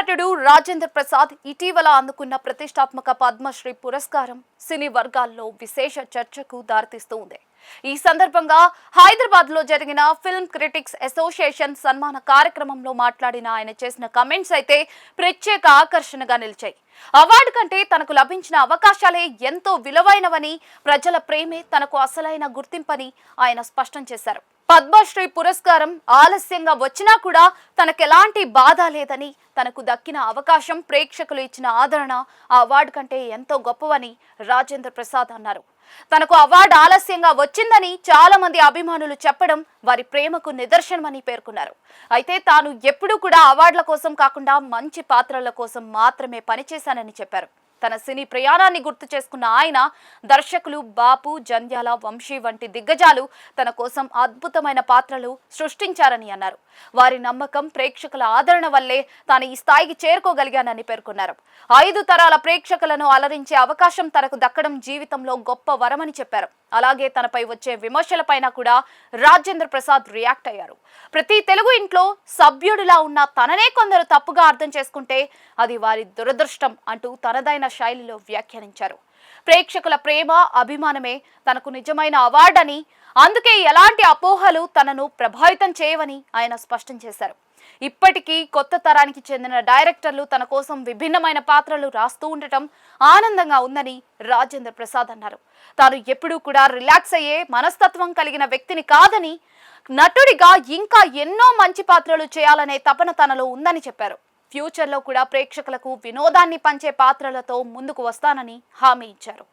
నటుడు రాజేంద్ర ప్రసాద్ ఇటీవల అందుకున్న ప్రతిష్టాత్మక పద్మశ్రీ పురస్కారం సినీ వర్గాల్లో విశేష చర్చకు దారితీస్తుంది. ఈ సందర్భంగా హైదరాబాద్ లో జరిగిన ఫిల్మ్ క్రిటిక్స్ అసోసియేషన్ సన్మాన కార్యక్రమంలో మాట్లాడిన ఆయన చేసిన కామెంట్స్ అయితే ప్రత్యేక ఆకర్షణగా నిలిచాయి. అవార్డు కంటే తనకు లభించిన అవకాశాలే ఎంతో విలువైనవని, ప్రజల ప్రేమే తనకు అసలైన గుర్తింపని ఆయన స్పష్టం చేశారు. పద్మశ్రీ పురస్కారం ఆలస్యంగా వచ్చినా కూడా తనకెలాంటి బాధ లేదని, తనకు దక్కిన అవకాశం, ప్రేక్షకులు ఇచ్చిన ఆదరణ ఆ అవార్డు కంటే ఎంతో గొప్పవని రాజేంద్ర ప్రసాద్ అన్నారు. తనకు అవార్డు ఆలస్యంగా వచ్చిందని చాలా మంది అభిమానులు చెప్పడం వారి ప్రేమకు నిదర్శనమని పేర్కొన్నారు. అయితే తాను ఎప్పుడూ కూడా అవార్డుల కోసం కాకుండా మంచి పాత్రల కోసం మాత్రమే పనిచేశానని చెప్పారు. తన సినీ ప్రయాణాన్ని గుర్తు చేసుకున్న ఆయన, దర్శకులు బాపు, జంధ్యాల, వంశీ వంటి దిగ్గజాలు తన కోసం అద్భుతమైన పాత్రలు సృష్టించారని అన్నారు. వారి నమ్మకం, ప్రేక్షకుల ఆదరణ వల్లే తాను ఈ స్థాయికి చేరుకోగలిగానని పేర్కొన్నారు. 5 తరాల ప్రేక్షకులను అలరించే అవకాశం తనకు దక్కడం జీవితంలో గొప్ప వరమని చెప్పారు. అలాగే తనపై వచ్చే విమర్శలపైన కూడా రాజేంద్ర ప్రసాద్ రియాక్ట్ అయ్యారు. ప్రతి తెలుగు ఇంట్లో సభ్యుడిలా ఉన్న తననే కొందరు తప్పుగా అర్థం చేసుకుంటే అది వారి దురదృష్టం అంటూ తనదైన శైలిలో వ్యాఖ్యానించారు. ప్రేక్షకుల ప్రేమ, అభిమానమే తనకు నిజమైన అవార్డని, అందుకే ఎలాంటి అపోహలు తనను ప్రభావితం చేయవని ఆయన స్పష్టం చేశారు. ఇప్పటికీ కొత్త తరానికి చెందిన డైరెక్టర్లు తన కోసం విభిన్నమైన పాత్రలు రాస్తూ ఉండటం ఆనందంగా ఉందని రాజేంద్ర ప్రసాద్ అన్నారు. తాను ఎప్పుడూ కూడా రిలాక్స్ అయ్యే మనస్తత్వం కలిగిన వ్యక్తిని కాదని, నటుడిగా ఇంకా ఎన్నో మంచి పాత్రలు చేయాలనే తపన తనలో ఉందని చెప్పారు. ఫ్యూచర్లో కూడా ప్రేక్షకులకు వినోదాన్ని పంచే పాత్రలతో ముందుకు వస్తానని హామీ ఇచ్చారు.